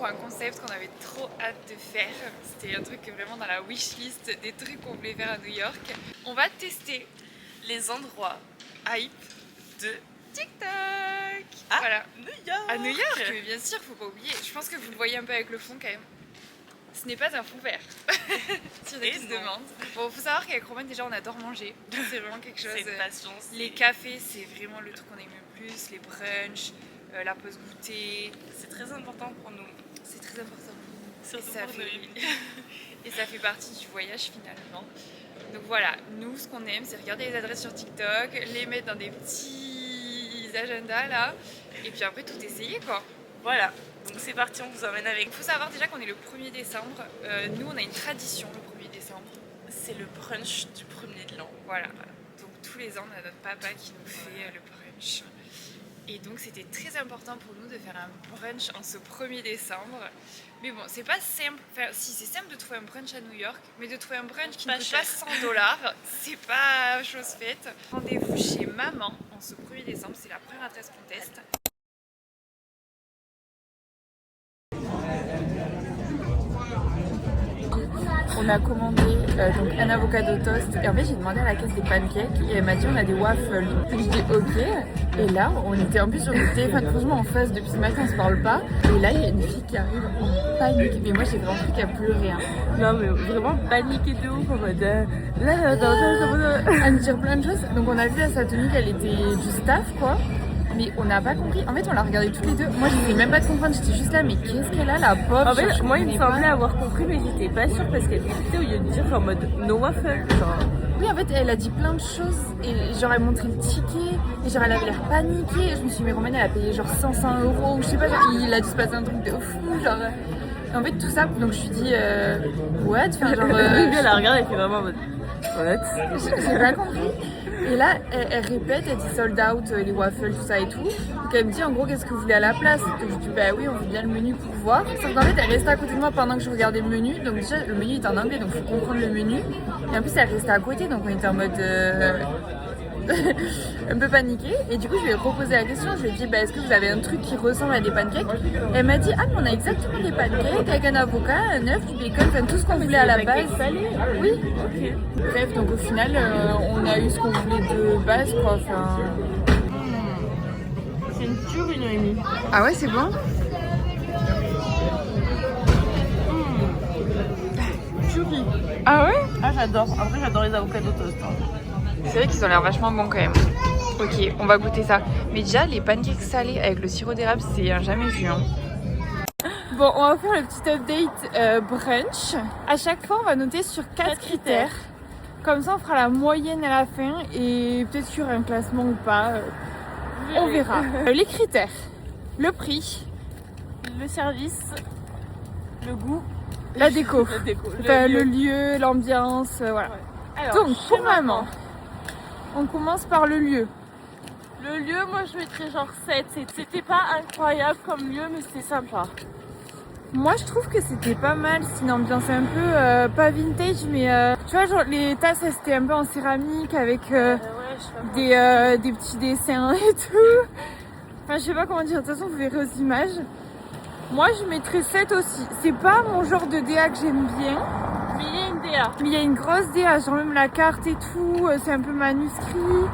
pour un concept qu'on avait trop hâte de faire. C'était un truc vraiment dans la wishlist des trucs qu'on voulait faire à New York. On va tester les endroits hype de TikTok. voilà. New York. À New York, mais bien sûr, faut pas oublier. Je pense que vous le voyez un peu avec le fond quand même. Ce n'est pas un fond vert. Si on se demande. Bon, faut savoir qu'avec Romain, déjà, on adore manger. C'est vraiment quelque chose. C'est une passion. Les cafés, c'est vraiment le truc qu'on aime le plus. Les brunchs, la pause goûter. C'est très important pour nous. C'est très important pour nous. Surtout ça pour fait... Et ça fait partie du voyage finalement. Donc voilà, nous, ce qu'on aime, c'est regarder les adresses sur TikTok, les mettre dans des petits agendas là, et puis après tout essayer quoi. Voilà, donc c'est parti, on vous emmène avec. Il faut savoir déjà qu'on est le 1er décembre. Nous, on a une tradition le 1er décembre. C'est le brunch du 1er de l'an. Voilà. Donc tous les ans, on a notre papa qui nous fait le brunch. Et donc c'était très important pour nous de faire un brunch en ce 1er décembre. Mais bon, c'est pas simple. Enfin, si, c'est simple de trouver un brunch à New York, mais de trouver un brunch qui ne coûte pas 100 $, c'est pas chose faite. Rendez-vous chez maman en ce 1er décembre, c'est la première adresse qu'on teste. On a commandé donc un avocado toast et en fait j'ai demandé à la caisse des pancakes et elle m'a dit on a des waffles. Je dis ok et là on était en plus sur le téléphone franchement en face depuis ce matin on se parle pas et là il y a une fille qui arrive en panique mais moi j'ai vraiment cru qu'elle pleurait. Non mais vraiment paniquée de ouf en mode à me dire plein de choses. Donc on a vu à sa tenue qu'elle était du staff quoi. Mais on n'a pas compris. En fait, on l'a regardé toutes les deux. Moi, je n'essayais même pas de comprendre. J'étais juste là, mais qu'est-ce qu'elle a, la pauvre? En fait, moi, il me semblait avoir compris, mais j'étais pas sûre parce qu'elle disait au lieu de dire en mode no waffle. Genre. Oui, en fait, elle a dit plein de choses. Et genre, elle montrait le ticket. Et genre, elle avait l'air paniquée. Et je me suis dit, mais Romaine, elle a payé genre 500 €. Ou je sais pas, il a dû se passer un truc de fou. Genre. Et en fait, tout ça. Donc, je me suis dit, what? Enfin, genre. Elle la regarde, elle fait vraiment en mode. What? J'ai pas compris. Et là, elle répète, elle dit sold out, les waffles, tout ça et tout. Donc elle me dit en gros qu'est-ce que vous voulez à la place. Donc je dis bah oui, on veut bien le menu pour voir. Sauf qu'en fait, elle restait à côté de moi pendant que je regardais le menu. Donc déjà, le menu est en anglais, donc il faut comprendre le menu. Et en plus, elle restait à côté, donc on était en mode un peu paniqué. Et du coup, je lui ai reposé la question. Je lui ai dit bah, est-ce que vous avez un truc qui ressemble à des pancakes? Elle m'a dit ah, mais on a exactement des pancakes avec un avocat, un œuf, du bacon, enfin tout ce qu'on voulait à la base. Oui, ok. Bref, donc au final, on a eu ce qu'on voulait de base quoi. Enfin... C'est une tuerie, Noémie. Ah ouais, c'est bon? Tuerie. Ah ouais? Ah, j'adore. Après, j'adore les avocados toast. C'est vrai qu'ils ont l'air vachement bons quand même. Ok, on va goûter ça. Mais déjà, les pancakes salés avec le sirop d'érable, c'est un jamais vu. Hein. Bon, on va faire le petit update brunch. À chaque fois, on va noter sur 4 critères. Comme ça, on fera la moyenne à la fin et peut-être qu'il y aura un classement ou pas. On verra. Les critères. Le prix. Le service. Le goût. La déco. Enfin, le lieu, l'ambiance, voilà. Ouais. Alors, donc, pour maman, on commence par le lieu. Le lieu, moi je mettrais genre 7. C'était pas incroyable comme lieu, mais c'était sympa. Moi je trouve que c'était pas mal, c'est une ambiance un peu, pas vintage, mais tu vois, genre les tasses elles étaient un peu en céramique avec des petits dessins et tout. Enfin, je sais pas comment dire, de toute façon vous verrez aux images. Moi je mettrais 7 aussi. C'est pas mon genre de DA que j'aime bien. Mais il y a une DA. Mais il y a une grosse DA, genre même la carte et tout, c'est un peu manuscrit.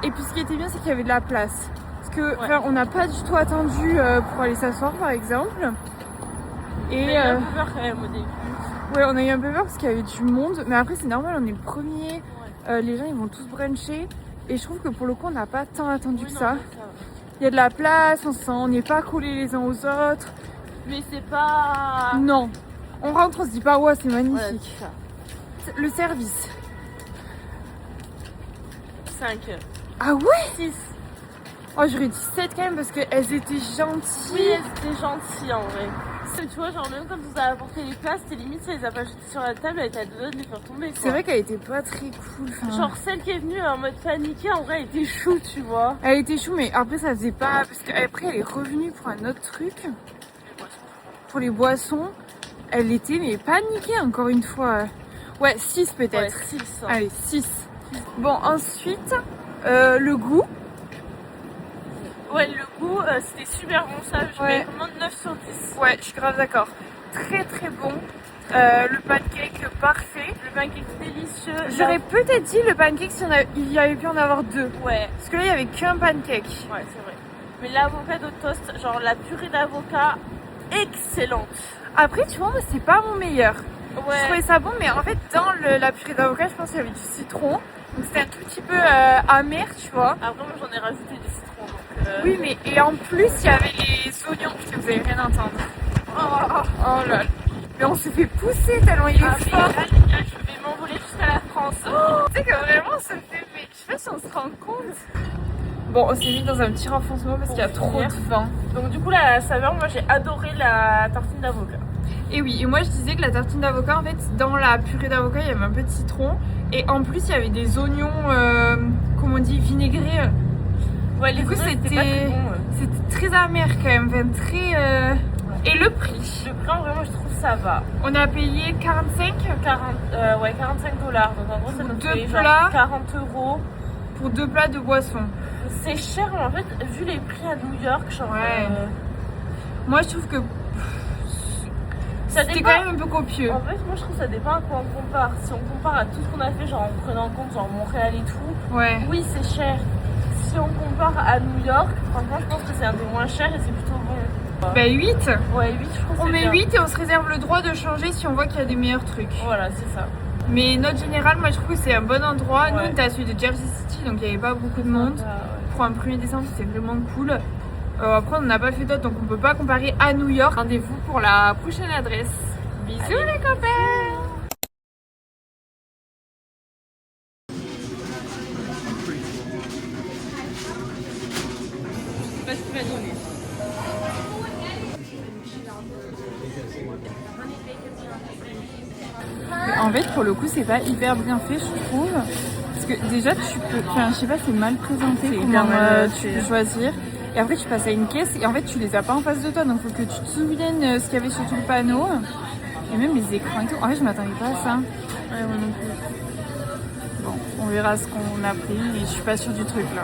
Et puis ce qui était bien, c'est qu'il y avait de la place. Parce que on n'a pas du tout attendu pour aller s'asseoir par exemple. Et on a eu un peu peur quand même au début. Ouais, on a eu un peu peur parce qu'il y avait du monde. Mais après, c'est normal, on est le premier. Les gens, ils vont tous bruncher. Et je trouve que pour le coup, on n'a pas tant attendu que ça. Il y a de la place, on n'est pas collés les uns aux autres. Mais c'est pas... Non. On rentre, on se dit pas, ouais, c'est magnifique. Ouais, le service. 5. Ah ouais? 6. Oh, j'aurais dit 7 quand même parce qu'elles étaient gentilles. Oui, elles étaient gentilles en vrai. Tu vois, genre même quand vous avez apporté les places, t'es limite, ça les a pas jetées sur la table, elle était à deux doigts de les faire tomber. C'est vrai qu'elle était pas très cool. Enfin... Genre celle qui est venue en mode paniquée, en vrai, elle était chou, tu vois. Elle était chou, mais après ça faisait pas... Parce qu'après elle est revenue pour un autre truc. Pour les boissons. Elle était mais paniquée encore une fois. Ouais, 6 peut-être. Ouais, 6. Hein. Allez, 6. Bon, ensuite, le goût. Ouais, le goût, c'était super bon ça. Je mets vraiment 9 sur 10. Ouais, je suis grave d'accord. Très très bon. Le pancake parfait. Le pancake délicieux. J'aurais peut-être dit le pancake si il y avait pu en avoir 2. Ouais. Parce que là, il y avait qu'un pancake. Ouais, c'est vrai. Mais l'avocado toast, genre la purée d'avocat, excellente. Après, tu vois, moi, c'est pas mon meilleur. Ouais. Je trouvais ça bon, mais en fait, dans la purée d'avocat, je pense qu'il y avait du citron. Donc c'était un tout petit peu amer, tu vois. Après, moi, j'en ai rajouté du citron. Donc, Oui, mais et en plus, il y avait les oignons. Putain, vous allez rien entendre. Oh là là. Mais on s'est fait pousser tellement il est fort. Là, les gars, je vais m'envoler jusqu'à la France. Tu sais que vraiment, on se fait... Mais je sais pas si on se rend compte. Bon, on s'est mis dans un petit renfoncement parce qu'il y a trop de vent. Donc du coup, la saveur, moi, j'ai adoré la tartine d'avocat. Et oui, et moi je disais que la tartine d'avocat, en fait, dans la purée d'avocat, il y avait un peu de citron. Et en plus, il y avait des oignons, comment on dit, vinaigrés. Ouais, du coup, c'était très amer quand même. Enfin, très... Et le prix? Le prix, en vrai, moi, je trouve ça va. On a payé 45 ouais, 45 dollars. Donc en gros, ça nous fait plats, genre 40 euros. Pour 2 plats de boisson. C'est cher, mais en fait, vu les prix à New York, genre... Ouais. Moi, je trouve que... C'était quand même un peu copieux. En fait, moi, je trouve que ça dépend à quoi on compare. Si on compare à tout ce qu'on a fait, genre en prenant en compte genre Montréal et tout, ouais. Oui, c'est cher. Si on compare à New York, franchement, je pense que c'est un des moins chers et c'est plutôt bon. Bah 8. Ouais, 8, je trouve que on c'est met bien. 8 et on se réserve le droit de changer si on voit qu'il y a des meilleurs trucs. Voilà, c'est ça. Mais note générale, moi je trouve que c'est un bon endroit. Ouais. Nous on était à celui de Jersey City, donc il n'y avait pas beaucoup de monde. Ouais. Pour un 1er décembre, c'était vraiment cool. Après on n'a pas fait d'autres, donc on peut pas comparer à New York. Rendez-vous pour la prochaine adresse. Bisous les copains. Pas ce qu'il va donner. En fait, pour le coup, c'est pas hyper bien fait, je trouve. Parce que déjà, tu peux. Enfin, je sais pas, c'est mal présenté comment tu peux choisir. Et après, tu passes à une caisse et en fait, tu les as pas en face de toi. Donc, il faut que tu te souviennes ce qu'il y avait sur tout le panneau. Et même les écrans et tout. En fait, je m'attendais pas à ça. Ouais, moi non plus. Bon, on verra ce qu'on a pris. Et je suis pas sûre du truc là.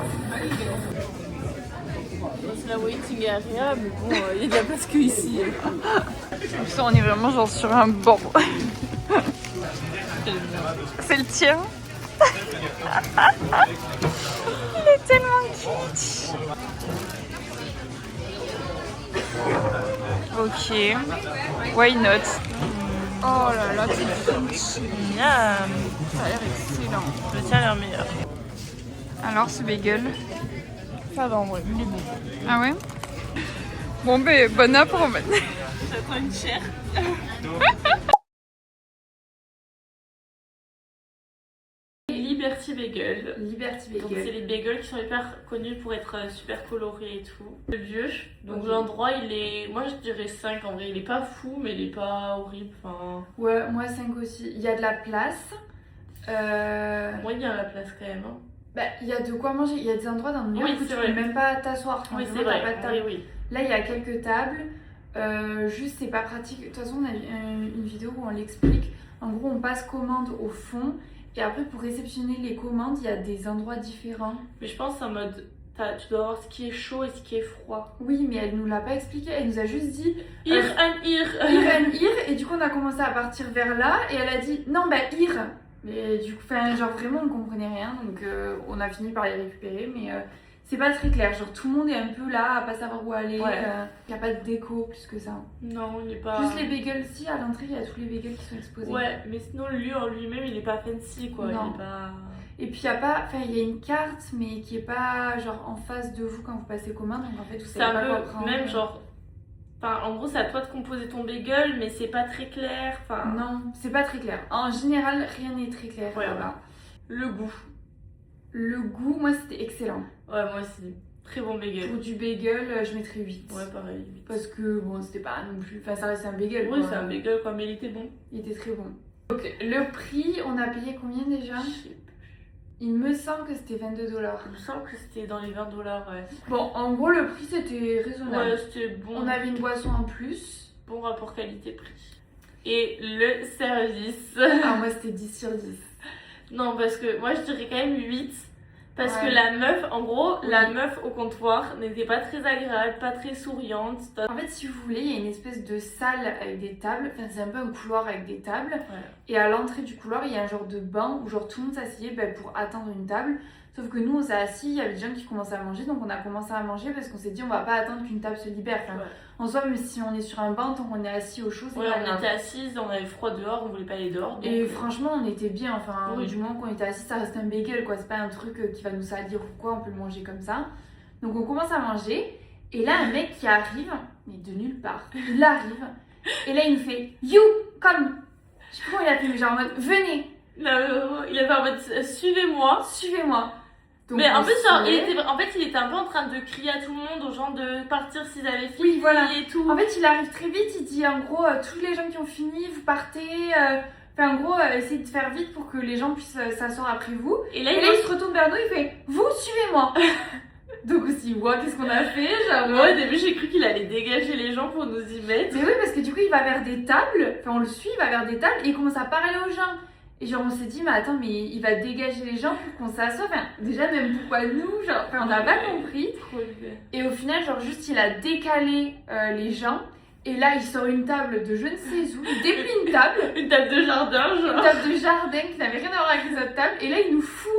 C'est la waiting area, mais bon, il y a de la place que ici. On est vraiment genre sur un banc. C'est le tien. Il est tellement kitsch. Ok. Why not? Oh là là, c'est kitsch. Miam. Ça a l'air excellent. Le tien a l'air meilleur. Alors ce bagel? Ça va en vrai, il est bon. Ah ouais? Bon ben, bon app pour maintenant. J'attends une chair. Liberty Bagel. Liberty Donc c'est les bagels qui sont hyper connus pour être super colorés et tout. Le vieux. Donc l'endroit il est... Moi je dirais 5 en vrai. Il est pas fou mais il est pas horrible. Enfin... Ouais, moi 5 aussi. Il y a de la place. Moi il y a la place quand même. Hein. Bah, il y a de quoi manger. Il y a des endroits dans New York où tu vrai. peux même pas t'asseoir. Enfin, Oui vraiment, c'est vrai. pas de table. Oui. Là il y a quelques tables. Juste c'est pas pratique. De toute façon on a une vidéo où on l'explique. En gros on passe commande au fond. Et après, pour réceptionner les commandes, il y a des endroits différents. Mais je pense en mode, tu dois avoir ce qui est chaud et ce qui est froid. Oui, mais elle nous l'a pas expliqué. Elle nous a juste dit Ir and ir. Ir and ir. Et du coup, on a commencé à partir vers là. Et elle a dit non, bah ir. Mais du coup, genre vraiment, on comprenait rien. Donc, on a fini par les récupérer. Mais c'est pas très clair. Genre, tout le monde est un peu là à pas savoir où aller. Ouais. Il n'y a pas de déco plus que ça. Non, il est pas... Juste les bagels, si, à l'entrée, il y a tous les bagels qui sont exposés. Ouais, mais sinon le lieu en lui-même, il est pas fancy quoi. Non. Il est pas... Et puis il y a pas, enfin il y a une carte mais qui est pas genre en face de vous quand vous passez commande, donc en fait vous savez pas quoi prendre. Même genre, enfin en gros c'est à toi de composer ton bagel mais c'est pas très clair. Enfin... Non, c'est pas très clair. En général rien n'est très clair. Ouais, voilà. Le goût. Le goût, moi c'était excellent. Ouais moi aussi. Très bon bagel. Pour du bagel, je mettrais 8. Ouais pareil. 8. Parce que bon c'était pas non plus, enfin ça reste un bagel. Oui quoi. c'est un bagel quoi mais il était bon. Il était très bon. Donc le prix, on a payé combien déjà? Il me semble que c'était 22 $. Il me semble que c'était dans les 20 $, ouais. Bon, en gros, le prix c'était raisonnable. Ouais, c'était bon. On avait une boisson en plus. Bon rapport qualité-prix. Et le service. Ah, moi c'était 10 sur 10. Non, parce que moi je dirais quand même 8. Parce Ouais. que la meuf, en gros, Oui. la meuf au comptoir n'était pas très agréable, pas très souriante. En fait, si vous voulez, il y a une espèce de salle avec des tables. Enfin, c'est un peu un couloir avec des tables. Et à l'entrée du couloir, il y a un genre de banc où genre tout le monde s'asseyait pour attendre une table. Sauf que nous, on s'est assis, il y avait des gens qui commençaient à manger, donc on a commencé à manger parce qu'on s'est dit on va pas attendre qu'une table se libère. Enfin, Ouais. en soi, même si on est sur un banc, tant qu'on est assis au chaud, c'est Ouais, pas on grave. était assises, on avait froid dehors, on voulait pas aller dehors. Donc... Et franchement, on était bien. Enfin, Oui. du moment qu'on était assis, ça reste un bagel, quoi. C'est pas un truc qui va nous salir ou quoi, on peut le manger comme ça. Donc on commence à manger, et là, un mec qui arrive, mais de nulle part, il arrive, et là, il nous fait You, come. Je sais pas comment il a fait, mais genre en mode venez, Non, il avait en mode suivez-moi. suivez-moi. Donc, Mais en on plus, genre, se fait. en fait, il était un peu en train de crier à tout le monde, aux gens de partir s'ils avaient fini Oui, voilà. et tout. En fait, il arrive très vite, il dit en gros, tous les gens qui ont fini, vous partez. Enfin, en gros, essayez de faire vite pour que les gens puissent s'asseoir après vous. Et là, Et là, il se retourne vers nous, il fait Vous, suivez-moi. Donc aussi, ouais, qu'est-ce qu'on a fait genre, moi, au début, j'ai cru qu'il allait dégager les gens pour nous y mettre. Mais oui, parce que du coup, il va vers des tables, enfin, on le suit, il va vers des tables et il commence à parler aux gens. Et genre, on s'est dit, mais attends, mais il va dégager les gens pour qu'on s'assoie. Enfin, déjà, même pourquoi nous, genre, enfin, on n'a pas compris. Trop bien. Et au final, genre, juste, il a décalé les gens. Et là, il sort une table de je ne sais où, il déplie une table. Une table de jardin, Une genre. table de jardin qui n'avait rien à voir avec les autres tables. Et là, il nous fout,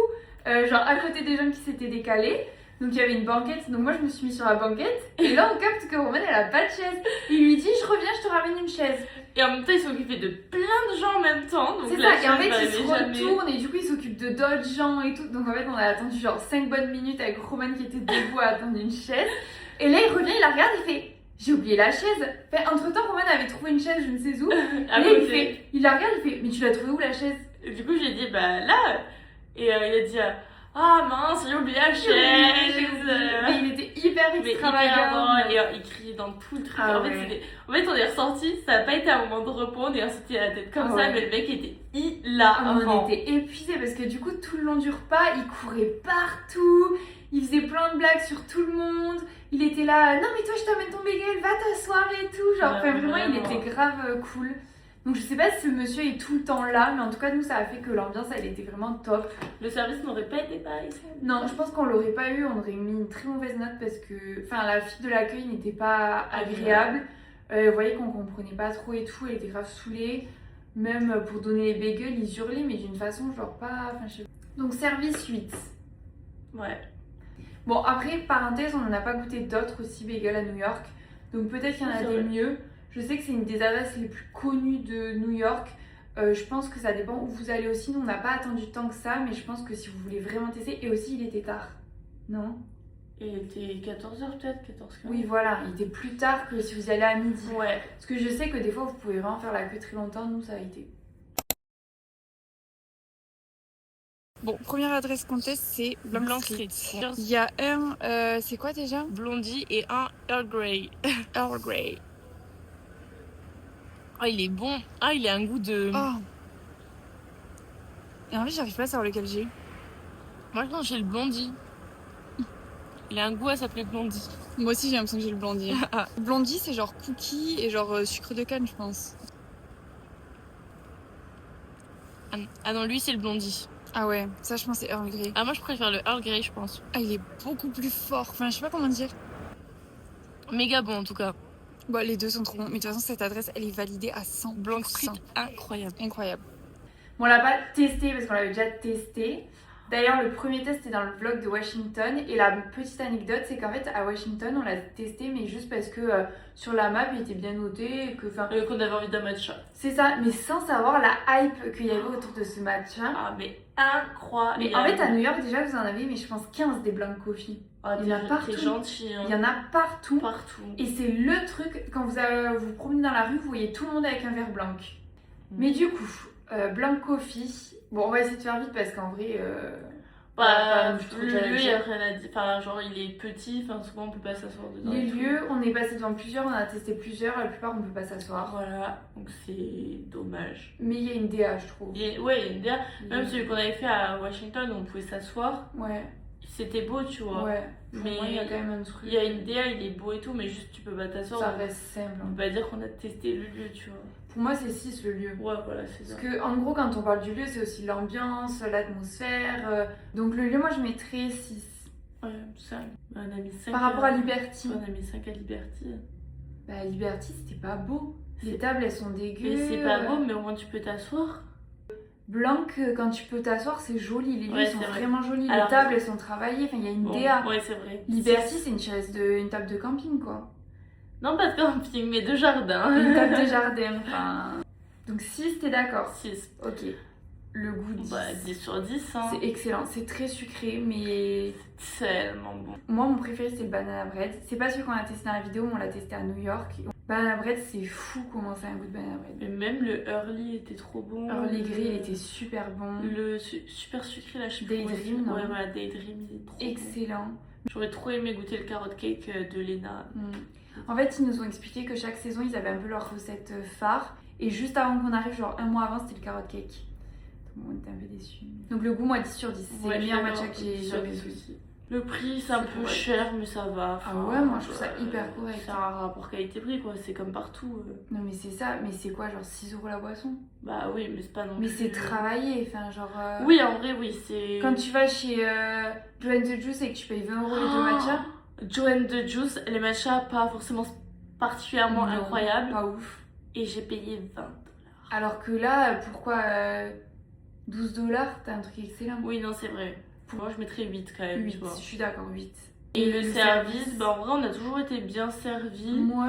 genre, à côté des gens qui s'étaient décalés. Donc, il y avait une banquette. Donc, moi, je me suis mise sur la banquette. Et là, on capte que Roman, elle a pas de chaise. Il lui dit, je reviens, je te ramène une chaise. Et en même temps, il s'occupait de plein de gens en même temps. Donc C'est la ça. Et en chaise fait, il se n'arrivait jamais. retourne. Et du coup, il s'occupe de d'autres gens et tout. Donc, en fait, on a attendu genre 5 bonnes minutes avec Roman qui était debout à attendre une chaise. Et là, il revient, il la regarde, il fait, j'ai oublié la chaise. Enfin, entre temps, Roman avait trouvé une chaise, je ne sais où. Et À là, il côté. fait, il la regarde, il fait, mais tu l'as trouvée où la chaise? Et du coup, j'ai dit, bah là. Et il a dit, ah mince, j'ai oublié la chaise. Mais il était hyper Mais hyper extravagant. drôle, et il criait dans tout le truc. Ah en, fait, ouais. on est ressorti, ça n'a pas été un moment de repos, on est ressorti à la tête comme Ah ça, ouais. mais le mec était Ah, mais hilarant. on était épuisés parce que du coup, tout le long du repas, il courait partout, il faisait plein de blagues sur tout le monde. Il était là, non mais toi, je t'amène ton bagel, va t'asseoir et tout. Genre, Ouais, enfin, vraiment, il vraiment. était grave cool. Donc, je sais pas si ce monsieur est tout le temps là, mais en tout cas, nous, ça a fait que l'ambiance, elle était vraiment top. Le service n'aurait pas été pareil. Non, je pense qu'on l'aurait pas eu, on aurait mis une très mauvaise note parce que, enfin, la fille de l'accueil n'était pas agréable. Vous voyez qu'on comprenait pas trop et tout, elle était grave saoulée. Même pour donner les bagels, ils hurlaient, mais d'une façon, genre pas. Enfin, je sais pas. Donc, service 8. Ouais. Bon, après, parenthèse, on n'en a pas goûté d'autres aussi bagels à New York. Donc, peut-être qu'il y en a C'est des vrai. mieux. Je sais que c'est une des adresses les plus connues de New York. Je pense que ça dépend où vous allez aussi. Nous, on n'a pas attendu tant que ça, mais je pense que si vous voulez vraiment tester. Et aussi, il était tard. Non? Et il était 14h peut-être, 14h15. Oui, voilà, il était plus tard que si vous y allez à midi. Ouais. Parce que je sais que des fois, vous pouvez vraiment faire la queue très longtemps. Nous, ça a été. Bon, première adresse qu'on teste, c'est Blanc Street. Il y a un, c'est quoi déjà? Blondie et un Earl Grey. Earl Grey. Ah, il est bon. Ah, il a un goût de. Oh. Et en fait, j'arrive pas à savoir lequel j'ai. Moi, je pense que j'ai le blondie. Il a un goût à s'appeler blondie. Moi aussi, j'ai l'impression que j'ai le blondie. Blondie, c'est genre cookie et genre sucre de canne, je pense. Ah non, lui, c'est le blondie. Ah ouais, ça, je pense c'est Earl Grey. Ah, moi, je préfère le Earl Grey, je pense. Ah, il est beaucoup plus fort. Enfin, je sais pas comment dire. Méga bon, en tout cas. Bon, les deux sont trop bons. Mais de toute façon, cette adresse, elle est validée à 100%. Blanc Street, incroyable. Incroyable. Bon, on l'a pas testé parce qu'on l'avait déjà testé. D'ailleurs, le premier test était dans le vlog de Washington. Et la petite anecdote, c'est qu'en fait, à Washington, on l'a testé, mais juste parce que sur la map, il était bien noté. Et que, Qu'on avait envie d'un matcha. c'est ça, mais sans savoir la hype qu'il y avait autour de ce match. Ah, mais incroyable. Mais en fait, à New York, déjà, vous en avez, mais je pense 15 des Blanc Coffee. Ah, il y en a partout. T'es gentil, hein. Il y en a partout. Partout. Et c'est le truc, quand vous vous promenez dans la rue, vous voyez tout le monde avec un verre blanc. Mais du coup, Blanc Coffee, bon, on va essayer de faire vite parce qu'en vrai, Bah, je trouve le qu'il y a lieu, rien il à y a dire. rien à dire. Enfin, genre, il est petit, enfin, souvent, on peut pas s'asseoir dedans. Les et tout. lieux, on est passé devant plusieurs, on a testé plusieurs, la plupart on peut pas s'asseoir. Voilà, donc c'est dommage. Mais il y a une DA, je trouve. Ouais, il y a une DA. Même celui qu'on avait fait à Washington, où on pouvait s'asseoir. Ouais. c'était beau, tu vois. Ouais, pour Mais moi, il y a quand même un truc. Il y a une DA, il est beau et tout, mais juste tu peux pas t'asseoir. Ça reste simple. On peut pas dire qu'on a testé le lieu, tu vois. Pour moi, c'est 6 le lieu. Ouais, voilà, c'est ça. Parce que, en gros, quand on parle du lieu, c'est aussi l'ambiance, l'atmosphère. Donc, le lieu, moi, je mettrais 6. Ouais, 5. On a mis 5. Par rapport à Liberty. On a mis 5 à Liberty. Bah, Liberty, c'était pas beau. Les tables, elles sont dégueu. Mais c'est pas beau, mais au moins tu peux t'asseoir. Blanc, quand tu peux t'asseoir, c'est joli. Les lieux Ouais, sont c'est vrai. vraiment jolis. Alors, les tables, elles sont travaillées. Enfin, il y a une Bon, DA. ouais, c'est vrai. Liberty, c'est une table de camping, quoi. Non, pas de camping, mais de jardin. Une table de jardin, enfin. Donc 6, t'es d'accord? 6. Ok. Le goût 10. Bah, 10 sur 10, hein. C'est excellent. C'est très sucré, mais. C'est tellement bon. Moi, mon préféré, c'est le banana bread. C'est pas celui qu'on a testé dans la vidéo, mais on l'a testé à New York. Banana bread, c'est fou comment ça a un goût de banana bread. Mais même le early était trop bon. Early Grey, il était super bon. Le super sucré, là, je sais plus comment Daydream, il fait. non? Ouais, voilà, Daydream, il est trop Excellent. bon. J'aurais trop aimé goûter le carrot cake de Lena. En fait, ils nous ont expliqué que chaque saison, ils avaient un peu leur recette phare. Et juste avant qu'on arrive, genre un mois avant, c'était le carrot cake. Donc on était un peu déçus. Donc le goût, moi, 10 sur 10. C'est Ouais, le meilleur j'adore. matcha que j'ai jamais vu. Le prix, c'est un peu cher, mais ça va. Ah ouais, moi, je trouve ça hyper correct. C'est un rapport qualité-prix, quoi. C'est comme partout. Non, mais c'est ça. Mais c'est quoi, genre 6 € la boisson? Bah oui, mais c'est pas non Mais plus... c'est travaillé, enfin, genre. Oui, en vrai, oui, c'est. Quand tu vas chez Joanne the Juice et que tu payes 20 € les deux matchas. Joanne the Juice, les matchas, pas forcément particulièrement Non, incroyables. Pas ouf. Et j'ai payé 20 $. Alors que là, pourquoi 12 $, t'as un truc excellent. Oui, non, c'est vrai. Pour moi, je mettrais 8 quand même. 8, Tu vois. je suis d'accord, 8. Et le service, bah en vrai, on a toujours été bien servis. Moi.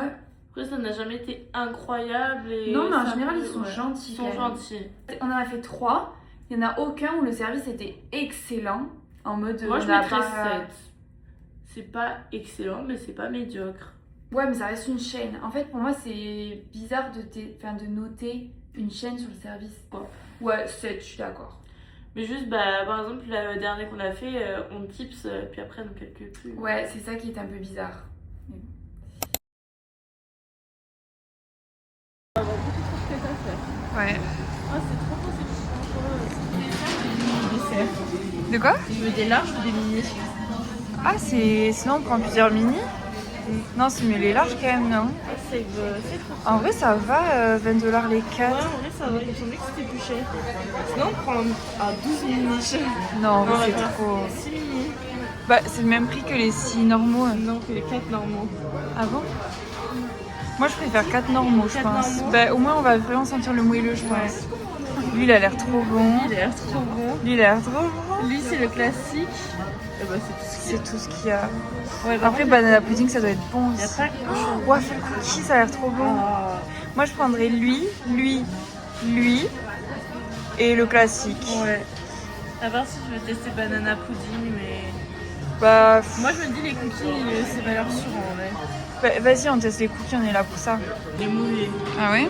Après, ça n'a jamais été incroyable. Et Non, mais en ça général, peut- ils sont ouais. gentils. Ils sont quand même. gentils. On en a fait 3. Il n'y en a aucun où le service était excellent. En mode. Moi, je on a mettrais pas- 7. C'est pas excellent, mais c'est pas médiocre. Ouais, mais ça reste une chaîne. En fait, pour moi, c'est bizarre de noter une chaîne sur le service. Quoi. Ouais, 7, je suis d'accord. Mais juste, bah, par exemple, le dernier qu'on a fait, on tips, puis après, on calcule plus. Ouais, c'est ça qui est un peu bizarre. Mais bon. Ouais. Ah, c'est trop beau, c'est De quoi? Tu veux des larges ou des mini? Ah, sinon on prend plusieurs mini. Non, c'est mieux les larges quand même, non? C'est trop. En vrai, ça va, 20 $ les 4. Ouais, en vrai, ça va. Il me semblait que c'était plus cher. Sinon, on prend à 12 mini. Non, en vrai, Non, c'est d'accord. trop. 6 mini. Bah, c'est le même prix que les 6 normaux. Non, que les 4 normaux. Ah bon? Moi, je préfère 4 normaux, je 4 pense. normaux. Bah, au moins, on va vraiment sentir le moelleux, je pense. Lui, il a l'air trop bon. Il a l'air trop bon. Lui, il a l'air trop bon. Lui, c'est le classique. Et bah, c'est C'est tout ce qu'il y a. Ouais, Après, banana pudding, ça doit être bon il n'y a aussi. pas grand-chose. Waffle cookie, ça a l'air trop bon. Ah. Moi, je prendrais lui et le classique. Ouais. À part si je veux tester banana pudding, mais. Bah, Moi, je me dis les cookies, c'est valeur sûre en vrai. bah, vas-y, on teste les cookies, on est là pour ça. Les moulés. Ah ouais?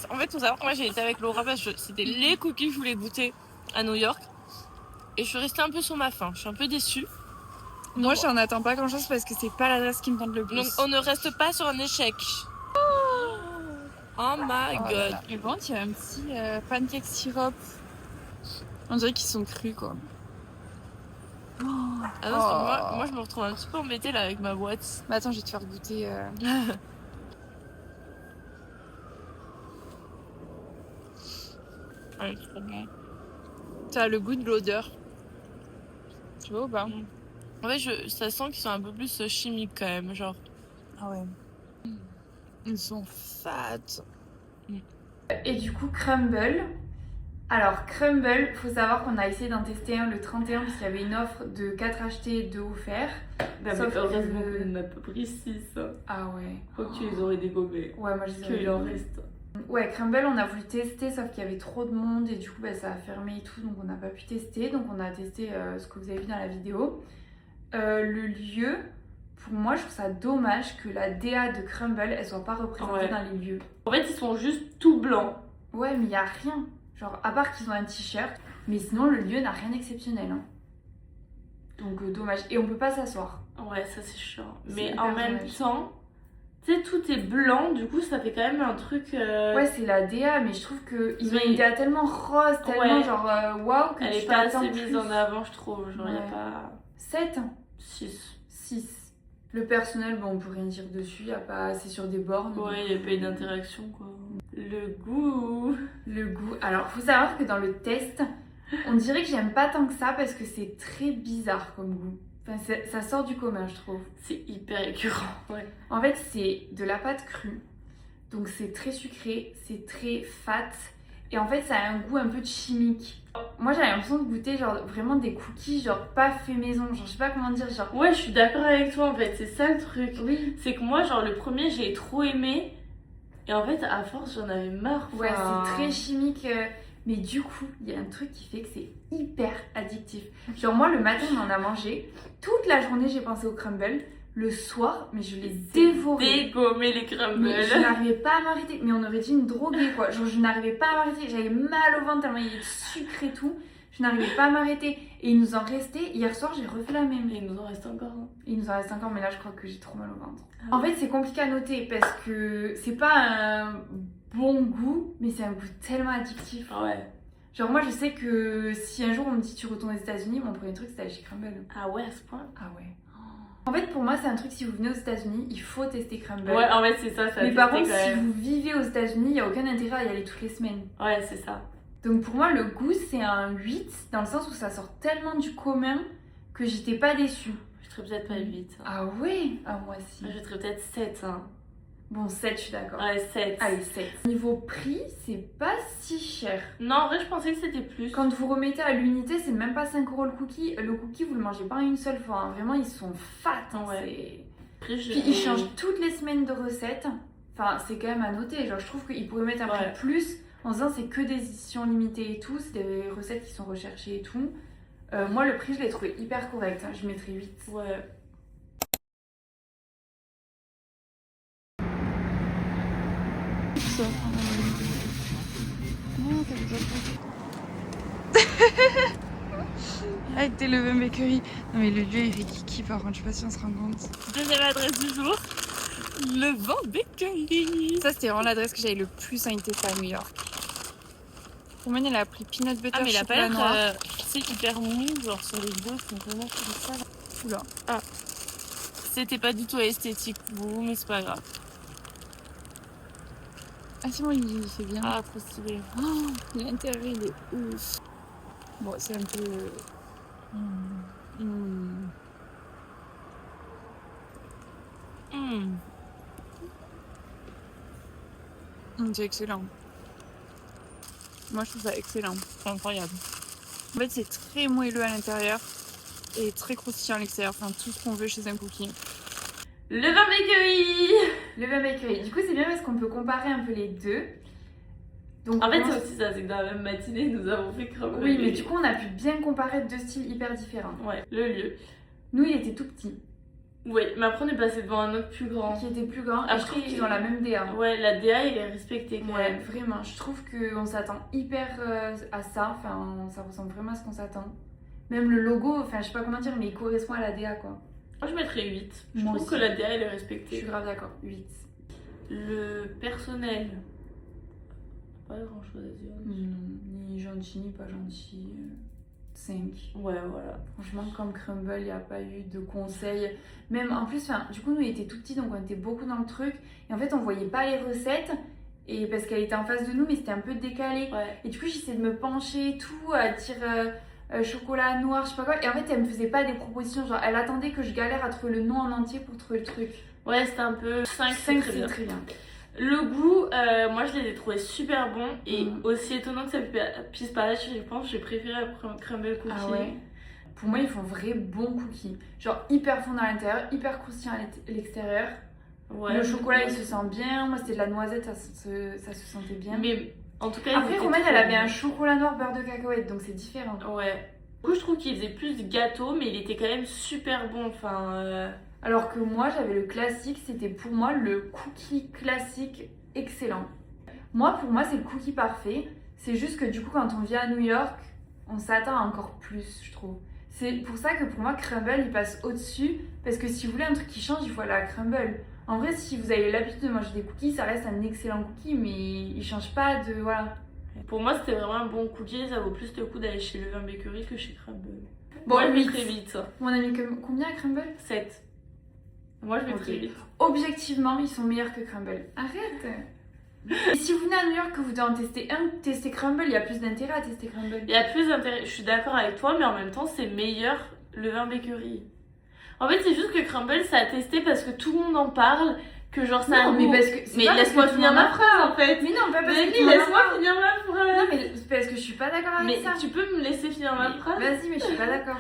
En fait, faut savoir que moi j'ai été avec Laura parce que c'était les cookies que je voulais goûter à New York. Et je suis restée un peu sur ma faim. Je suis un peu déçue. Moi, j'en attends pas grand-chose parce que c'est pas l'adresse qui me tente le plus. Donc on ne reste pas sur un échec. Oh my god. Et bon, il y a un petit pancake syrup. On dirait qu'ils sont crus, quoi. Ah non, parce que moi je me retrouve un petit peu embêtée là avec ma boîte. Bah attends, je vais te faire goûter. Ouais, c'est trop bon. T'as le goût de l'odeur. Tu vois ou pas? En fait, ça sent qu'ils sont un peu plus chimiques quand même, genre. Ah ouais. Ils sont fat. Et du coup, Crumble. Alors, Crumble, faut savoir qu'on a essayé d'en tester un le 31 parce qu'il y avait une offre de 4 achetés et 2 offerts. Bah, Sauf mais heureusement que- qu'on n'a pas pris 6. Ah ouais. Faut que tu les aurais dégommés. Ouais, moi je les Qu'il en reste. Ouais, Crumble, on a voulu tester, sauf qu'il y avait trop de monde et du coup, bah, ça a fermé et tout, donc on n'a pas pu tester. Donc on a testé ce que vous avez vu dans la vidéo. Le lieu, pour moi, je trouve ça dommage que la DA de Crumble, elle soit pas représentée Ouais. dans les lieux. En fait, ils sont juste tout blancs. Ouais, mais il y a rien. Genre, à part qu'ils ont un t-shirt, mais sinon, le lieu n'a rien d'exceptionnel. Hein. Donc, dommage. Et on peut pas s'asseoir. Ouais, ça c'est chiant. C'est Mais hyper en même dommage. temps, Tu sais, tout est blanc, du coup, ça fait quand même un truc. Ouais, c'est la DA, mais je trouve qu'ils ont Mais- une DA tellement rose, tellement Ouais. genre waouh, que Elle tu est peux pas attendre assez mise plus. en avant, je trouve. Genre, y a Ouais. pas. 7, 6. 6. Le personnel, bon, on peut rien dire dessus, y a pas... c'est sur des bornes. Ouais, y a pas eu d'interaction, quoi. Le goût. Le goût. Alors, faut savoir que dans le test, on dirait que j'aime pas tant que ça parce que c'est très bizarre comme goût. Enfin, ça sort du commun, je trouve. C'est hyper écœurant, ouais. En fait, c'est de la pâte crue. Donc, c'est très sucré, c'est très fat. Et en fait, ça a un goût un peu chimique. Moi, j'avais l'impression de goûter genre vraiment des cookies, genre pas fait maison. Genre, je sais pas comment dire, genre. Ouais, je suis d'accord avec toi, en fait. C'est ça le truc. Oui. C'est que moi, genre, le premier, j'ai trop aimé. Et en fait, à force, j'en avais marre. Ouais, enfin. c'est très chimique. Mais du coup, il y a un truc qui fait que c'est hyper addictif. Genre, moi, le matin, on en a mangé. Toute la journée, j'ai pensé au crumble. Le soir, mais je l'ai dévoré. Dégommer les crumbles. Mais je n'arrivais pas à m'arrêter. Mais on aurait dit une droguée, quoi. Genre, je n'arrivais pas à m'arrêter. J'avais mal au ventre tellement il y avait de sucre et tout. Je n'arrivais pas à m'arrêter. Et il nous en restait. Hier soir, j'ai refait la même. Et il nous en reste encore. Hein. Il nous en reste encore, mais là, je crois que j'ai trop mal au ventre. Ah En fait, c'est compliqué à noter parce que c'est pas un bon goût, mais c'est un goût tellement addictif. Ouais. Genre, moi, je sais que si un jour on me dit tu retournes aux États-Unis, mon premier truc c'était aller chez Crumble. Ah ouais, à ce point. Ah ouais. En fait, pour moi, c'est un truc, si vous venez aux États-Unis, il faut tester Crumble. Ouais, en fait, c'est ça. Mais par contre, si vous vivez aux États-Unis, il n'y a aucun intérêt à y aller toutes les semaines. Ouais, c'est ça. Donc pour moi, le goût, c'est un 8, dans le sens où ça sort tellement du commun que j'étais pas déçue. Je serais peut-être pas 8. Hein. Ah ouais. Ah, moi aussi. Je serais peut-être 7. Hein. Bon, 7, je suis d'accord. Ouais, 7. Allez, 7. Niveau prix, c'est pas si cher. Non, en vrai, je pensais que c'était plus. Quand vous remettez à l'unité, c'est même pas 5 € le cookie. Le cookie, vous le mangez pas une seule fois. Hein. Vraiment, ils sont fat. Hein. Ouais. Après, Puis ils changent toutes les semaines de recettes. Enfin, c'est quand même à noter. Genre, je trouve qu'ils pourraient mettre un prix Ouais. plus en disant c'est que des éditions limitées et tout. C'est des recettes qui sont recherchées et tout. Moi, le prix, je l'ai trouvé hyper correct. Hein. Je mettrais 8. Ouais. Avec tes Levin Bakery. Non mais le lieu il fait kiki par contre, je sais pas si on se rend compte. Deuxième adresse du jour. Levin Bakery. Ça c'était vraiment l'adresse que j'avais le plus envie de tester à New York. Romaine elle a pris peanut butter Ah, mais il a pas chocolat noir. l'air c'est hyper mou, genre sur les dos, c'est vraiment comme ça. Oula. Ah. C'était pas du tout esthétique pour vous, mais c'est pas grave. Ah c'est bon, il fait bien. Ah, trop stylé. Oh, l'intérieur il est ouf. Bon c'est un peu... C'est excellent. Moi je trouve ça excellent. C'est incroyable. En fait c'est très moelleux à l'intérieur et très croustillant à l'extérieur. Enfin tout ce qu'on veut chez un cookie. Levin Bakery. Levin Bakery. Du coup c'est bien parce qu'on peut comparer un peu les deux. Donc, En fait, c'est aussi ça, c'est que dans la même matinée, nous avons fait crumble. Oui, mais du coup, on a pu bien comparer deux styles hyper différents. Ouais, le lieu. Nous, il était tout petit. Oui, mais après, on est passé devant un autre plus grand. Qui était plus grand. Ah, Et je trouve qu'ils ont la même DA. Ouais, la DA, il est respecté quand Ouais, même. vraiment. Je trouve qu'on s'attend hyper à ça. Enfin, ça ressemble vraiment à ce qu'on s'attend. Même le logo, enfin, je sais pas comment dire, mais il correspond à la DA, quoi. Moi, je mettrais 8. Je Moi trouve aussi. que la DA, elle est Je respectée. suis grave d'accord. 8. Le personnel. Pas grand chose à dire. Ni gentil, ni pas gentil. 5. Ouais, voilà. Franchement, comme Crumble, il n'y a pas eu de conseils. Même en plus, du coup, nous, il était tout petit, donc on était beaucoup dans le truc. Et en fait, on voyait pas les recettes. Et parce qu'elle était en face de nous, mais c'était un peu décalé. Ouais. Et du coup, j'essayais de me pencher et tout, à dire chocolat noir, je sais pas quoi. Et en fait, elle me faisait pas des propositions. Genre, elle attendait que je galère à trouver le nom en entier pour trouver le truc. Ouais, c'était un peu 5, 5, c'est c'est bien. très bien. Le goût, moi je les ai trouvés super bons et aussi étonnant que ça puisse paraître, je pense, j'ai préféré la crumble cookie. Ah ouais. Pour moi, ils font vrai bon cookie. Genre hyper fondant à l'intérieur, hyper croustillant à l'extérieur. Ouais, le chocolat, ouais. il se sent bien. Moi, c'était de la noisette, ça se sentait bien. Mais en tout cas, après, Romaine, elle avait un chocolat noir beurre de cacahuète, donc c'est différent. Ouais. Du coup, je trouve qu'il faisait plus de gâteau, mais il était quand même super bon. Enfin. Alors que moi, j'avais le classique, c'était pour moi le cookie classique excellent. Moi, pour moi, c'est le cookie parfait. C'est juste que du coup, quand on vient à New York, on s'attend à encore plus, je trouve. C'est pour ça que pour moi, Crumble, il passe au-dessus. Parce que si vous voulez un truc qui change, il faut aller à Crumble. En vrai, si vous avez l'habitude de manger des cookies, ça reste un excellent cookie, mais il change pas de... Voilà. Pour moi, c'était vraiment un bon cookie. Ça vaut plus le coup d'aller chez Levain Bakery que chez Crumble. Bon, moi, je 8. mettrais 8. On a mis combien à Crumble? 7. Moi, je mettrais 8. Objectivement, ils sont meilleurs que Crumble. Arrête. Et si vous venez à New York que vous devez en tester un, testez Crumble, il y a plus d'intérêt à tester Crumble. Il y a plus d'intérêt. Je suis d'accord avec toi, mais en même temps, c'est meilleur Levain Bakery. En fait, c'est juste que Crumble, ça a testé parce que tout le monde en parle. Que genre ça non, mais parce que mais laisse-moi finir ma phrase en fait. Mais non, pas parce que laisse-moi finir ma phrase. Non, mais c'est parce que je suis pas d'accord avec ça. Mais tu peux me laisser finir ma phrase? Vas-y, mais je suis pas d'accord.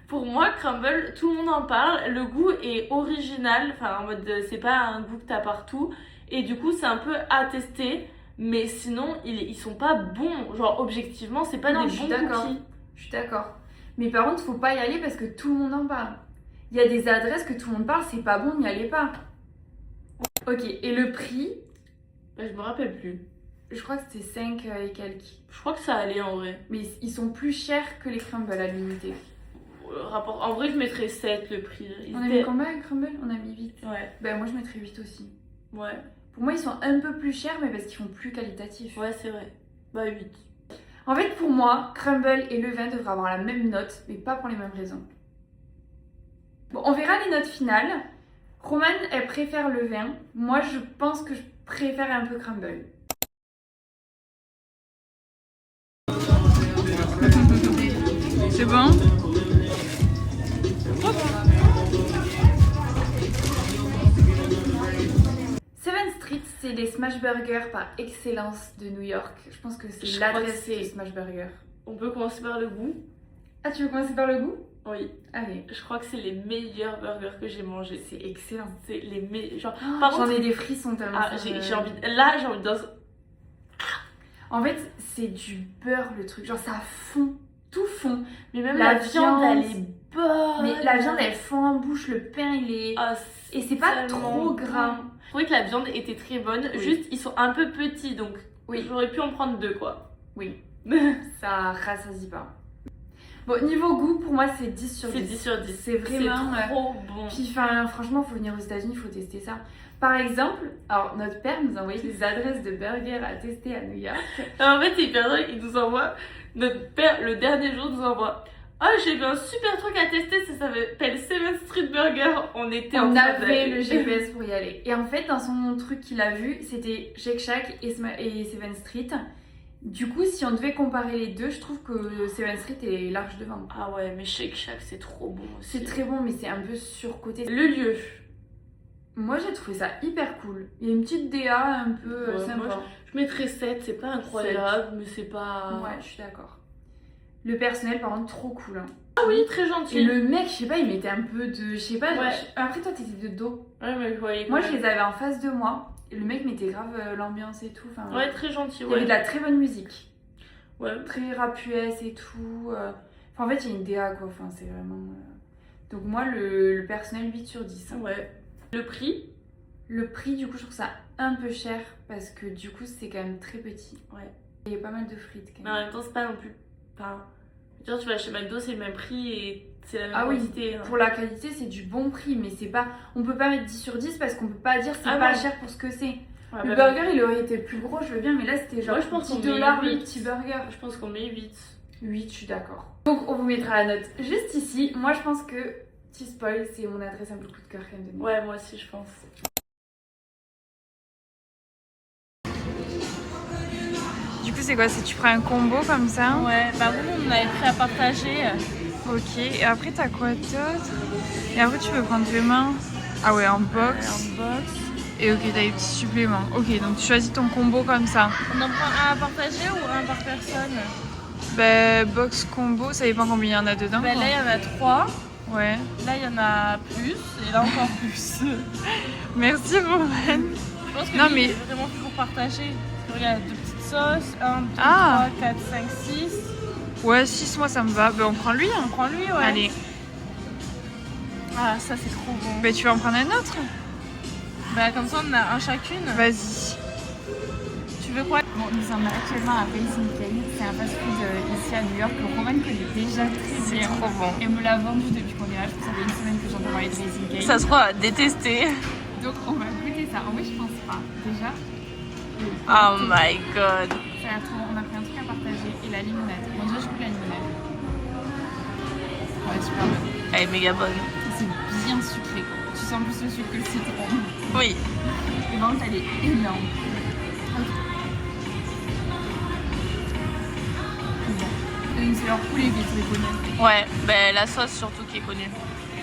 Pour moi, Crumble, tout le monde en parle. Le goût est original. Enfin, en mode, c'est pas un goût que t'as partout. Et du coup, c'est un peu à tester. Mais sinon, ils sont pas bons. Genre, objectivement, c'est pas des bons cookies. Je suis d'accord. Mais par contre, faut pas y aller parce que tout le monde en parle. Il y a des adresses que tout le monde parle, c'est pas bon, n'y allez pas. Ok, et le prix? Bah, je me rappelle plus. Je crois que c'était 5 et quelques. Je crois que ça allait en vrai. Mais ils sont plus chers que les Crumble à l'unité. Rapport... En vrai, je mettrais 7 le prix. On a mis combien à Crumble? On a mis 8. Ouais. Ben moi je mettrais 8 aussi. Ouais. Pour moi ils sont un peu plus chers mais parce qu'ils font plus qualitatif. Ouais, c'est vrai. Bah 8. En fait pour moi, Crumble et Levain devraient avoir la même note mais pas pour les mêmes raisons. Bon, on verra les notes finales. Romane, elle préfère Levain. Moi je pense que je préfère un peu Crumble. C'est bon? Seventh Street, c'est les smash burgers par excellence de New York. Je pense que c'est l'adresse des smash burgers. On peut commencer par le goût. Ah, tu veux commencer par le goût? Oui. Allez. Je crois que c'est les meilleurs burgers que j'ai mangés. C'est excellent. C'est les meilleurs. Genre, j'en ai des frissons tellement. Ah, j'ai envie. Là, j'ai envie de. En fait, c'est du beurre le truc. Genre, ça fond. Tout fond. Mais même la viande, elle est bonne. Mais la viande, elle fond en bouche. Le pain, il est. Ah, et c'est pas trop gras. Je trouvais que la viande était très bonne. Oui. Juste, ils sont un peu petits donc. Oui. J'aurais pu en prendre 2, quoi. Oui. Ça rassasie pas. Bon, niveau goût, pour moi, c'est 10 sur 10. C'est 10 sur 10. C'est vraiment trop bon. Puis, franchement, faut venir aux États-Unis, faut tester ça. Par exemple, alors notre père nous a envoyé des adresses de burgers à tester à New York. Alors, en fait, c'est hyper drôle, il nous envoie. Notre père, le dernier jour, nous envoie. Ah, j'ai vu un super truc à tester, ça s'appelle Seventh Street Burger. On avait le GPS pour y aller. Et en fait, dans son truc qu'il a vu, c'était Shake Shack et Seventh Street. Du coup, si on devait comparer les deux, je trouve que Seventh Street est large devant. Ah ouais, mais Shake Shack, c'est trop bon aussi. C'est très bon, mais c'est un peu surcoté. Le lieu. Moi, j'ai trouvé ça hyper cool. Il y a une petite DA un peu sympa. Moi, je mettrais 7, c'est pas incroyable, 7. Mais c'est pas... Ouais, je suis d'accord. Le personnel, par contre, trop cool. Hein. Ah oui, très gentil. Et le mec, je sais pas, il mettait un peu de... Je sais pas, ouais. Après, toi, t'étais de dos. Ouais, mais je voyais. Moi, je les avais en face de moi. Et le mec mettait grave l'ambiance et tout. Enfin, ouais, très gentil, ouais. Il y avait de la très bonne musique. Ouais. Très rap US et tout. Enfin, en fait, il y a une DA, quoi. Enfin, c'est vraiment... Donc moi, le personnel, 8 sur 10. Hein. Ouais. Le prix? Le prix, du coup, je trouve ça un peu cher. Parce que, du coup, c'est quand même très petit. Ouais. Il y a pas mal de frites, quand même. Mais en même temps, c'est pas non plus... Enfin, tu vas chez McDo, c'est le même prix et c'est la même quantité. Oui, hein. Pour la qualité, c'est du bon prix. Mais c'est pas... On peut pas mettre 10 sur 10 parce qu'on peut pas dire c'est pas cher pour ce que c'est. Ouais, le burger, il aurait été plus gros, je veux bien, mais là, c'était genre ouais, je pense $10 le petit burger. Je pense qu'on met 8. 8, je suis d'accord. Donc, on vous mettra la note juste ici. Moi, je pense que, petit spoil, c'est mon adresse un peu coup de cœur quand même de nous. Ouais, moi aussi, je pense. Du coup, c'est quoi? C'est tu prends un combo comme ça? Ouais, bah nous, on avait pris à partager. Ok, et après, t'as quoi d'autre? Et après, tu peux prendre tes mains. Ah ouais, en box. Ouais, en box. Et ok, t'as des petits suppléments. Ok, donc tu choisis ton combo comme ça. On en prend un à partager ou un par personne? Bah, box combo, ça dépend combien il y en a dedans. Bah, là, il y en a 3. Ouais. Là, il y en a plus. Et là, encore plus. Merci, Romane. Je pense que non, mais vraiment pour partager. Il y a 2 petites sauces. 1, 2, 3, 4, 5, 6. Ouais, 6, moi, ça me va. Bah, on prend lui. Hein. On prend lui, ouais. Allez. Ah, ça, c'est trop bon. Bah, tu vas en prendre un autre? Bah comme ça on a un chacune. Vas-y. Tu veux quoi? Bon, nous sommes actuellement à Raising Cane. C'est un fast-food ici à New York que Romane connaît déjà très bien. C'est trop bon. Et me l'a vendu depuis qu'on est là. Je pense que ça fait une semaine que j'entends parler de Raising Cane. Ça se croit à détester. Donc on va ça. En vrai, je pense pas. Déjà. Oh my god. On a pris un truc à partager et la limonade. Bon, déjà, je goûte la limonade. Ouais, super bonne. Elle est méga bonne. C'est bien sucré. Tu sens plus le sucre que le citron. Oui. Et vraiment, elle est énorme. Et c'est leur poulet qui est très connu. Ouais, ben la sauce surtout qui est connue.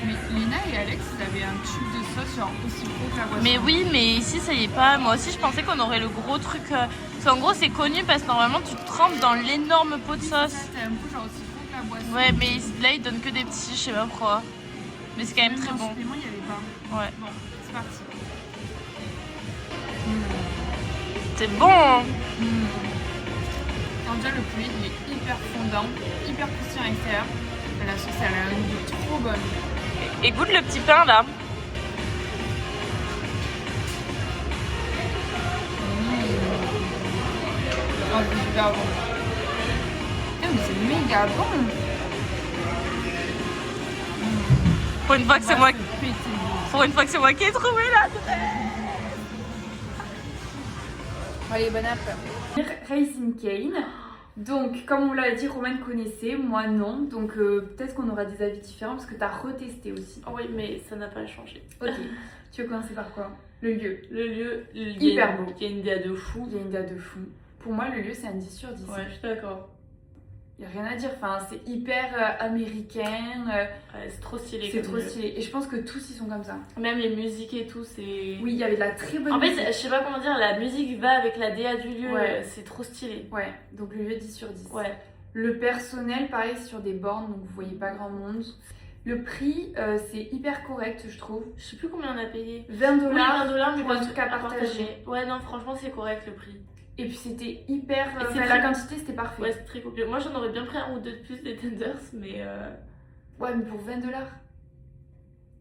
Mais Léna et Alex, ils avaient un tube de sauce genre aussi gros que la boisson. Mais oui, mais ici ça y est pas. Moi aussi je pensais qu'on aurait le gros truc. Parce qu'en gros c'est connu parce que normalement tu te trempes dans l'énorme pot de sauce. C'est un peu genre aussi gros que la boisson. Ouais, mais là ils donnent que des petits, je sais pas pourquoi. Mais c'est quand même très bon. Il y avait pas. Ouais. Bon, c'est parti. C'est bon hein. Déjà le poulet il est hyper fondant, hyper croustillant à l'extérieur. La sauce elle a un goût trop bonne. Et goûte le petit pain là. Oh, c'est super bon. Mais c'est méga bon. Pour une fois que c'est moi. Pété. Pour une fois que c'est moi qui ai trouvé là. Allez, bon app. Raising Cane. Donc, comme on l'a dit, Romane connaissait, moi non. Donc, peut-être qu'on aura des avis différents parce que tu as retesté aussi. Oui, mais ça n'a pas changé. Ok. Tu veux commencer par quoi? Le lieu. Le lieu, Hyper beau. Il y a une idée de fou. Il y a une date de fou. Pour moi, le lieu, c'est un 10 sur 10. Ouais, je suis d'accord. Il n'y a rien à dire. Enfin, c'est hyper américain. Ouais, c'est trop stylé. C'est trop stylé. Et je pense que tous, ils sont comme ça. Même les musiques et tout, c'est... Oui, il y avait de la très bonne En fait, musique. je sais pas comment dire, la musique va avec la DA du lieu. Ouais. C'est trop stylé. Ouais, donc le lieu 10 sur 10. Ouais. Le personnel, pareil, c'est sur des bornes, donc vous voyez pas grand monde. Le prix, c'est hyper correct, je trouve. Je sais plus combien on a payé. 20 Oui, dollars 20 $, mais pour un pas truc à partager. Ouais, non, franchement, c'est correct le prix. Et puis c'était hyper... Et c'est la très- quantité, c'était parfait. Ouais, c'est très complet. Moi, j'en aurais bien pris un ou deux de plus des tenders, mais... Ouais, mais pour 20 dollars.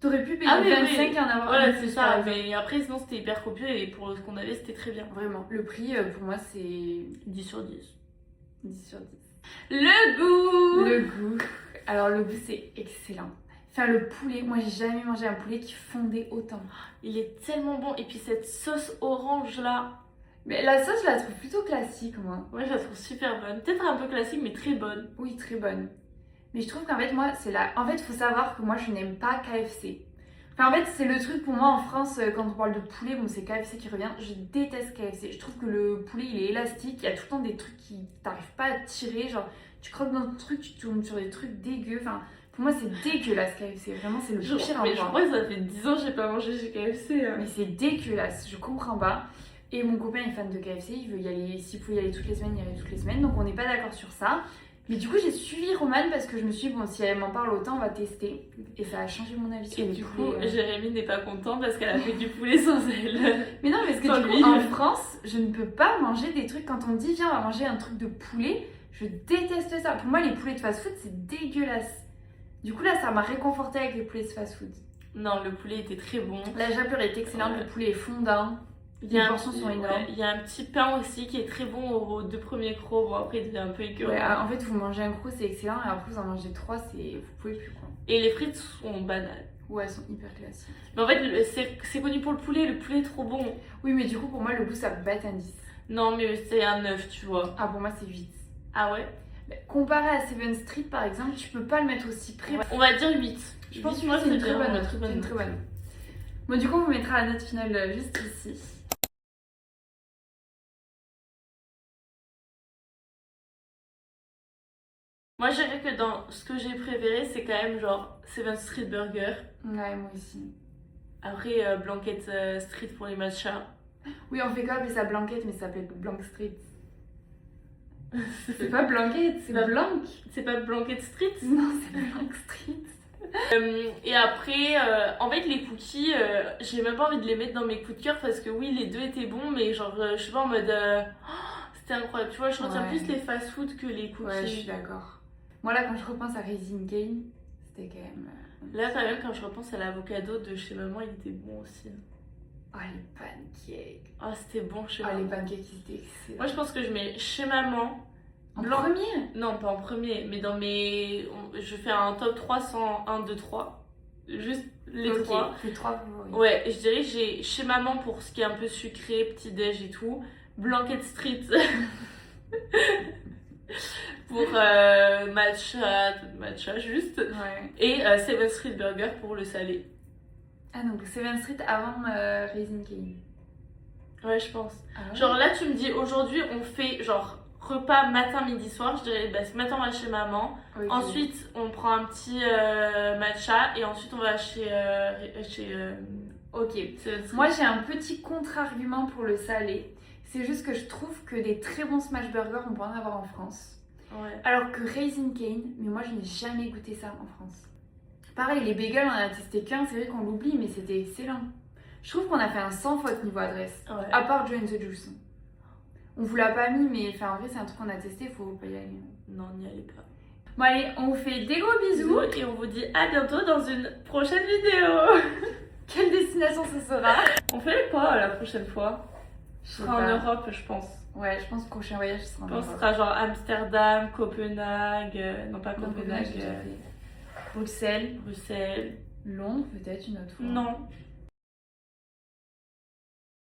T'aurais pu payer Ah oui, 25 oui. et en avoir Ouais, un de c'est plus, par ça. exemple. Mais après, sinon, c'était hyper copieux et pour ce qu'on avait, c'était très bien. Vraiment, le prix, pour moi, c'est 10 sur 10. 10 sur 10. Le goût. Le goût. Alors, le goût, c'est excellent. Enfin, le poulet, moi, j'ai jamais mangé un poulet qui fondait autant. Il est tellement bon. Et puis cette sauce orange là. Mais la sauce, je la trouve plutôt classique, moi. Ouais, je la trouve super bonne. Peut-être un peu classique, mais très bonne. Oui, très bonne. Mais je trouve qu'en fait, moi, c'est la... En fait, il faut savoir que moi, je n'aime pas KFC. Enfin, en fait, c'est le truc pour moi en France, quand on parle de poulet, bon, c'est KFC qui revient. Je déteste KFC. Je trouve que le poulet, il est élastique. Il y a tout le temps des trucs qui t'arrivent pas à tirer. Genre, tu croques dans le truc, tu tournes sur des trucs dégueux. Enfin, pour moi, c'est dégueulasse KFC. Vraiment, c'est le pire Mais je endroit. crois que ça fait 10 ans que j'ai pas mangé chez KFC. Mais c'est dégueulasse. Je comprends pas. Et mon copain est fan de KFC. Il veut y aller. S'il pouvait y aller toutes les semaines, il y allait toutes les semaines. Donc, on n'est pas d'accord sur ça. Mais du coup, j'ai suivi Romane parce que je me suis dit, bon, si elle m'en parle autant, on va tester. Et ça a changé mon avis sur Et le du poulet. coup, Jérémy n'est pas content parce qu'elle a fait du poulet sans elle. Mais non, parce que Sans du lui. coup, en France, je ne peux pas manger des trucs. Quand on me dit, viens, on va manger un truc de poulet, je déteste ça. Pour moi, les poulets de fast-food, c'est dégueulasse. Du coup, là, ça m'a réconfortée avec les poulets de fast-food. Non, le poulet était très bon. La jappure est excellente, Ouais. le poulet est fondant. Les portions sont énormes. ouais, il y a un petit pain aussi qui est très bon aux deux premiers crocs. Bon, après, il devient un peu écœurant. Ouais, en fait, vous mangez un croc, c'est excellent, et après, vous en mangez 3, vous pouvez plus, quoi. Et les frites sont banales. Ouais, elles sont hyper classiques. Mais en fait, c'est connu pour le poulet est trop bon. Oui, mais du coup, pour moi, le goût, ça peut pas être un 10. Non, mais c'est un 9, tu vois. Ah, pour moi, c'est 8. Ah ouais? Comparé à Seven Street, par exemple, tu peux pas le mettre aussi près. On va dire 8. Je pense que moi, c'est une très bien, bonne ouais, note. très bonne C'est une très note. bonne. Bon, du coup, on vous mettra la note finale juste ici. Moi, je dirais que dans ce que j'ai préféré, c'est quand même genre Seven Street Burger. Ouais, moi aussi. Après, Blanket Street pour les matchas. Oui, on fait quoi appeler ça Blanquette, mais ça s'appelle Blanc Street. C'est pas Blanquette, c'est Bah, Blanc. C'est pas Blanket Street? Non, c'est Blanc Street. Et après, en fait, les cookies, j'ai même pas envie de les mettre dans mes coups de cœur parce que oui, les deux étaient bons, mais genre, je sais pas, en mode. C'était incroyable. Tu vois, je retiens Ouais. plus les fast-food que les cookies. Ouais, je suis d'accord. Moi, là, quand je repense à Raising Cane, c'était quand même. Là, quand même, quand je repense à l'avocado de chez maman, il était bon aussi. Oh, les pancakes. Ah, c'était bon chez Oh, maman. les pancakes, ils étaient excellents. Moi, je pense que je mets chez maman. En Blanc- premier. Non, pas en premier, mais dans mes. Je fais un top 3 sans 1, 2, 3. juste les Ok, trois. tes 3 favoris. Ouais, je dirais j'ai chez maman pour ce qui est un peu sucré, petit-déj et tout. Blanket Street pour matcha juste. Ouais. Et Seven Street Burger pour le salé. Ah, donc Seven Street avant Raising Cane. Ouais, je pense. Ah ouais. Genre là, tu me dis aujourd'hui, on fait genre repas matin, midi, soir. Je dirais, bah, ce matin, on va chez maman. Ok. Ensuite, on prend un petit matcha. Et ensuite, on va chez. Ok. Seven Street. Moi, j'ai un petit contre-argument pour le salé. C'est juste que je trouve que des très bons smash burgers, on peut en avoir en France. Ouais. Alors que Raising Cane, mais moi, je n'ai jamais goûté ça en France. Pareil, les bagels, on en a testé qu'un. C'est vrai qu'on l'oublie, mais c'était excellent. Je trouve qu'on a fait un sans faute niveau adresse. Ouais. À part Joe and the Juice. On vous l'a pas mis, mais enfin, en vrai, c'est un truc qu'on a testé, faut pas y aller. Non, n'y allez pas. Bon, allez, on vous fait des gros bisous. Et on vous dit à bientôt dans une prochaine vidéo. Quelle destination ce sera? On fait quoi la prochaine fois? Je Ce sais sera en pas. Europe, je pense. Ouais, je pense que le prochain voyage ce sera en Je pense que ce Europe. sera genre Amsterdam, Copenhague, non pas Non, Copenhague, j'ai déjà fait. Bruxelles, Bruxelles. Londres, peut-être une autre fois. Non,